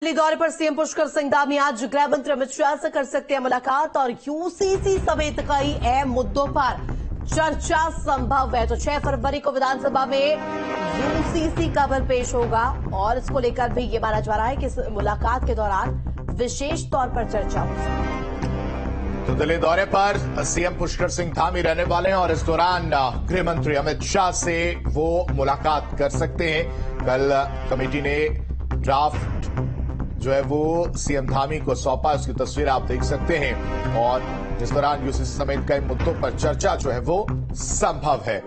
दिल्ली दौरे पर सीएम पुष्कर सिंह धामी आज गृह मंत्री अमित शाह से कर सकते हैं मुलाकात और यूसीसी समेत कई अहम मुद्दों पर चर्चा संभव है। तो 6 फरवरी को विधानसभा में यूसीसी का बिल पेश होगा और इसको लेकर भी ये माना जा रहा है कि इस मुलाकात के दौरान विशेष तौर पर चर्चा हो सकती है। तो दिल्ली दौरे पर सीएम पुष्कर सिंह धामी रहने वाले हैं और इस दौरान गृह मंत्री अमित शाह से वो मुलाकात कर सकते हैं। कल कमेटी ने ड्राफ्ट जो है वो सीएम धामी को सौंपा, उसकी तस्वीर आप देख सकते हैं और इस दौरान यूसीसी समेत कई मुद्दों पर चर्चा जो है वो संभव है।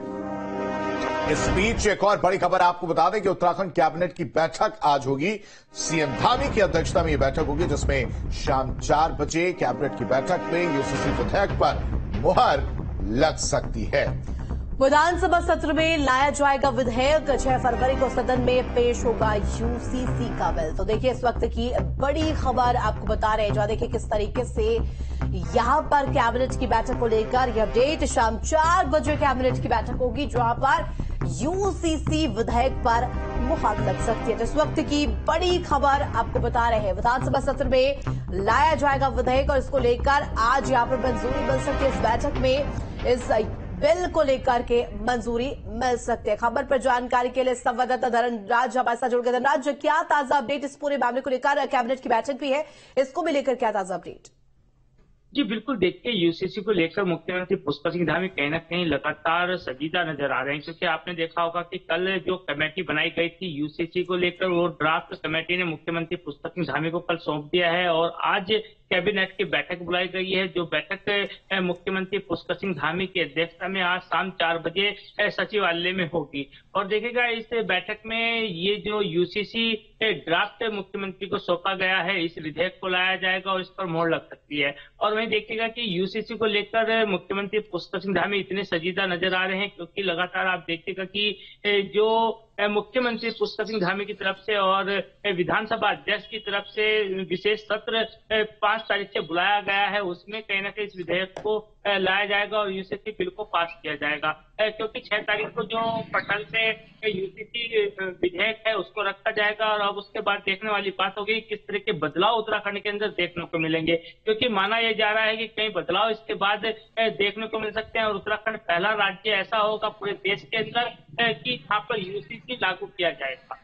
इस बीच एक और बड़ी खबर आपको बता दें कि उत्तराखंड कैबिनेट की बैठक आज होगी। सीएम धामी की अध्यक्षता में यह बैठक होगी जिसमें शाम 4 बजे कैबिनेट की बैठक में यूसीसी विधेयक पर मुहर लग सकती है। विधानसभा सत्र में लाया जाएगा विधेयक। 6 फरवरी को सदन में पेश होगा यूसीसी का बिल। तो देखिए इस वक्त की बड़ी खबर आपको बता रहे हैं। जो देखिए किस तरीके से यहां पर कैबिनेट की बैठक को लेकर यह अपडेट, शाम 4 बजे कैबिनेट की बैठक होगी जहां पर यूसीसी विधेयक पर मुहर लग सकती है। तो इस वक्त की बड़ी खबर आपको बता रहे हैं। विधानसभा सत्र में लाया जाएगा विधेयक और इसको लेकर आज यहां पर मंजूरी मिल सकती है। इस बैठक में इस बिल को लेकर के मंजूरी मिल सकती है। खबर पर जानकारी के लिए संवाददाता धनराज हमारे साथ जुड़ गए। धनराज, क्या ताजा अपडेट इस पूरे मामले को लेकर? कैबिनेट की बैठक भी है, इसको भी लेकर क्या ताजा अपडेट? जी बिल्कुल, देखिए यूसीसी को लेकर मुख्यमंत्री पुष्कर सिंह धामी कहीं ना कहीं लगातार संजीदा नजर आ रहे हैं, क्योंकि आपने देखा होगा कि कल जो कमेटी बनाई गई थी यूसीसी को लेकर, वो ड्राफ्ट कमेटी ने मुख्यमंत्री पुष्कर सिंह धामी को कल सौंप दिया है और आज कैबिनेट की बैठक बुलाई गई है। जो बैठक मुख्यमंत्री पुष्कर सिंह धामी की अध्यक्षता में आज शाम 4 बजे सचिवालय में होगी और देखिएगा इस बैठक में ये जो यूसीसी ड्राफ्ट मुख्यमंत्री को सौंपा गया है, इस विधेयक को लाया जाएगा और इस पर मोहर लग सकती है। और वहीं देखिएगा कि यूसीसी को लेकर मुख्यमंत्री पुष्कर सिंह धामी इतने संजीदा नजर आ रहे हैं, क्योंकि लगातार आप देखिएगा कि जो मुख्यमंत्री पुष्कर सिंह धामी की तरफ से और विधानसभा अध्यक्ष की तरफ से विशेष सत्र 5 तारीख से बुलाया गया है, उसमें कहीं ना कहीं इस विधेयक को लाया जाएगा और यूसीसी बिल को पास किया जाएगा, क्योंकि 6 तारीख को जो पटल से यूसीसी विधेयक है उसको रखा जाएगा और अब उसके बाद देखने वाली बात होगी किस तरह के बदलाव उत्तराखंड के अंदर देखने को मिलेंगे, क्योंकि माना यह जा रहा है कि कई बदलाव इसके बाद देखने को मिल सकते हैं और उत्तराखंड पहला राज्य ऐसा होगा पूरे देश के अंदर कि जहां पर यूसीसी लागू किया जाएगा।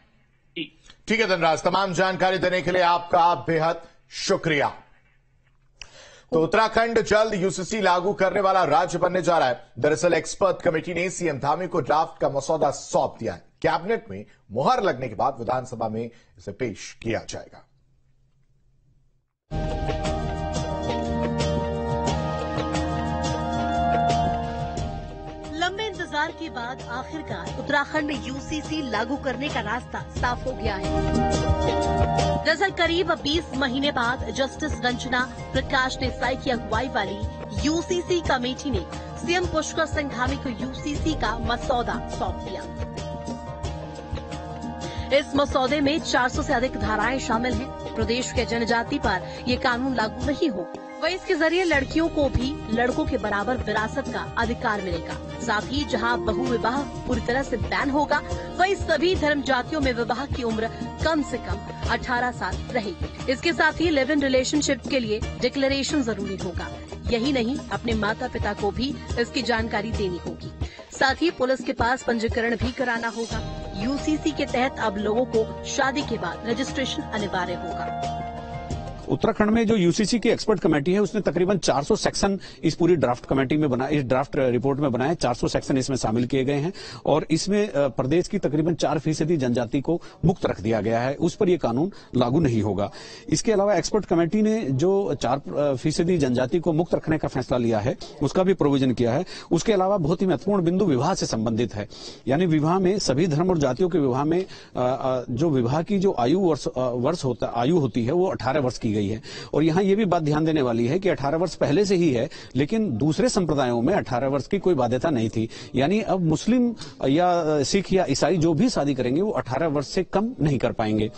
ठीक है धनराज, तमाम जानकारी देने के लिए आपका बेहद शुक्रिया। तो उत्तराखंड जल्द यूसीसी लागू करने वाला राज्य बनने जा रहा है। दरअसल एक्सपर्ट कमेटी ने सीएम धामी को ड्राफ्ट का मसौदा सौंप दिया है। कैबिनेट में मुहर लगने के बाद विधानसभा में इसे पेश किया जाएगा। लंबे इंतजार के बाद आखिरकार उत्तराखंड में यूसीसी लागू करने का रास्ता साफ हो गया है। दरअसल करीब 20 महीने बाद जस्टिस रंजना प्रकाश देसाई की अगुवाई वाली यूसीसी कमेटी ने सीएम पुष्कर सिंह धामी को यूसीसी का मसौदा सौंप दिया। इस मसौदे में 400 से अधिक धाराएं शामिल हैं। प्रदेश के जनजाति पर ये कानून लागू नहीं हो, वहीं इसके जरिए लड़कियों को भी लड़कों के बराबर विरासत का अधिकार मिलेगा। साथ ही जहां बहुविवाह पूरी तरह से बैन होगा, वहीं सभी धर्म जातियों में विवाह की उम्र कम से कम 18 साल रहेगी। इसके साथ ही लिव इन रिलेशनशिप के लिए डिक्लेरेशन जरूरी होगा। यही नहीं, अपने माता पिता को भी इसकी जानकारी देनी होगी। साथ ही पुलिस के पास पंजीकरण भी कराना होगा। यूसीसी के तहत अब लोगों को शादी के बाद रजिस्ट्रेशन अनिवार्य होगा। उत्तराखंड में जो यूसीसी की एक्सपर्ट कमेटी है उसने तकरीबन 400 सेक्शन इस पूरी ड्राफ्ट कमेटी में बनाए, इस ड्राफ्ट रिपोर्ट में बनाए। 400 सेक्शन इसमें शामिल किए गए हैं और इसमें प्रदेश की तकरीबन 4% जनजाति को मुक्त रख दिया गया है। उस पर यह कानून लागू नहीं होगा। इसके अलावा एक्सपर्ट कमेटी ने जो 4% जनजाति को मुक्त रखने का फैसला लिया है उसका भी प्रोविजन किया है। उसके अलावा बहुत ही महत्वपूर्ण बिंदु विवाह से संबंधित है, यानी विवाह में सभी धर्म और जातियों के विवाह में जो विवाह की जो आयु होती है वो 18 वर्ष की गई है। और यहां ये भी बात ध्यान देने वाली है कि 18 वर्ष पहले से ही है, लेकिन दूसरे संप्रदायों में 18 वर्ष की कोई बाध्यता नहीं थी। यानी अब मुस्लिम या सिख या ईसाई जो भी शादी करेंगे वो 18 वर्ष से कम नहीं कर पाएंगे।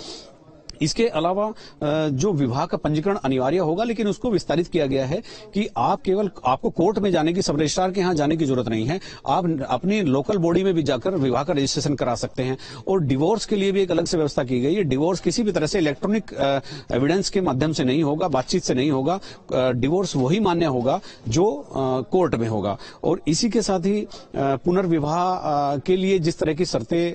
इसके अलावा जो विवाह का पंजीकरण अनिवार्य होगा, लेकिन उसको विस्तारित किया गया है कि आपको कोर्ट में जाने की, सब रजिस्ट्रार के यहां जाने की जरूरत नहीं है। आप अपनी लोकल बॉडी में भी जाकर विवाह का रजिस्ट्रेशन करा सकते हैं। और डिवोर्स के लिए भी एक अलग से व्यवस्था की गई है। डिवोर्स किसी भी तरह से इलेक्ट्रॉनिक एविडेंस के माध्यम से नहीं होगा, बातचीत से नहीं होगा। डिवोर्स वही मान्य होगा जो कोर्ट में होगा। और इसी के साथ ही पुनर्विवाह के लिए जिस तरह की शर्तें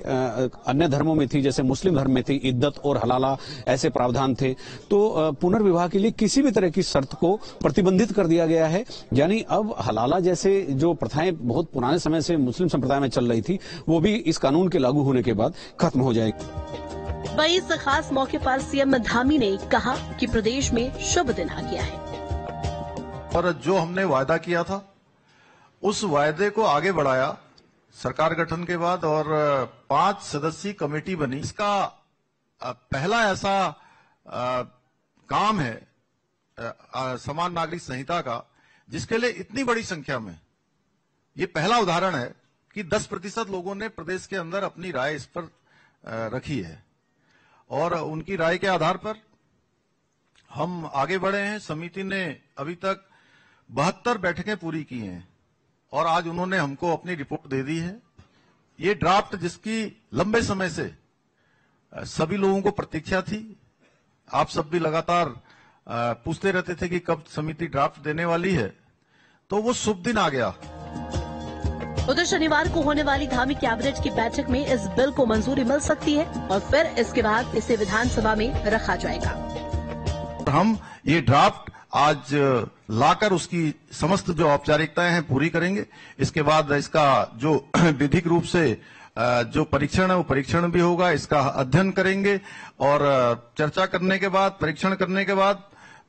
अन्य धर्मों में थी, जैसे मुस्लिम धर्म में थी, इद्दत और हलाला ऐसे प्रावधान थे, तो पुनर्विवाह के लिए किसी भी तरह की शर्त को प्रतिबंधित कर दिया गया है। यानी अब हलाला जैसे जो प्रथाएं बहुत पुराने समय से मुस्लिम संप्रदाय में चल रही थी, वो भी इस कानून के लागू होने के बाद खत्म हो जाएगी। वहीं इस खास मौके पर सीएम धामी ने कहा कि प्रदेश में शुभ दिन आ गया है और जो हमने वायदा किया था उस वायदे को आगे बढ़ाया सरकार गठन के बाद, और 5 सदस्यीय कमेटी बनी। इसका पहला ऐसा काम है समान नागरिक संहिता का, जिसके लिए इतनी बड़ी संख्या में, ये पहला उदाहरण है कि 10% लोगों ने प्रदेश के अंदर अपनी राय इस पर रखी है और उनकी राय के आधार पर हम आगे बढ़े हैं। समिति ने अभी तक 72 बैठकें पूरी की हैं और आज उन्होंने हमको अपनी रिपोर्ट दे दी है। ये ड्राफ्ट जिसकी लंबे समय से सभी लोगों को प्रतीक्षा थी, आप सब भी लगातार पूछते रहते थे कि कब समिति ड्राफ्ट देने वाली है, तो वो शुभ दिन आ गया। उधर शनिवार को होने वाली धामी कैबिनेट की बैठक में इस बिल को मंजूरी मिल सकती है और फिर इसके बाद इसे विधानसभा में रखा जाएगा। हम ये ड्राफ्ट आज लाकर उसकी समस्त जो औपचारिकताएं हैं पूरी करेंगे। इसके बाद इसका जो विधिक रूप से जो परीक्षण है वो परीक्षण भी होगा, इसका अध्ययन करेंगे और चर्चा करने के बाद, परीक्षण करने के बाद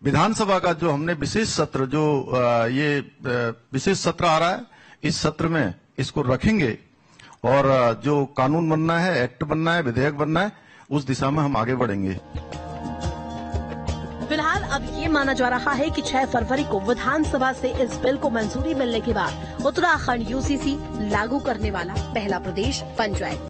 विधानसभा का जो हमने विशेष सत्र, जो ये विशेष सत्र आ रहा है, इस सत्र में इसको रखेंगे और जो कानून बनना है, एक्ट बनना है, विधेयक बनना है, उस दिशा में हम आगे बढ़ेंगे। फिलहाल अब ये माना जा रहा है कि 6 फरवरी को विधानसभा से इस बिल को मंजूरी मिलने के बाद उत्तराखंड यूसीसी लागू करने वाला पहला प्रदेश बन जाएगा।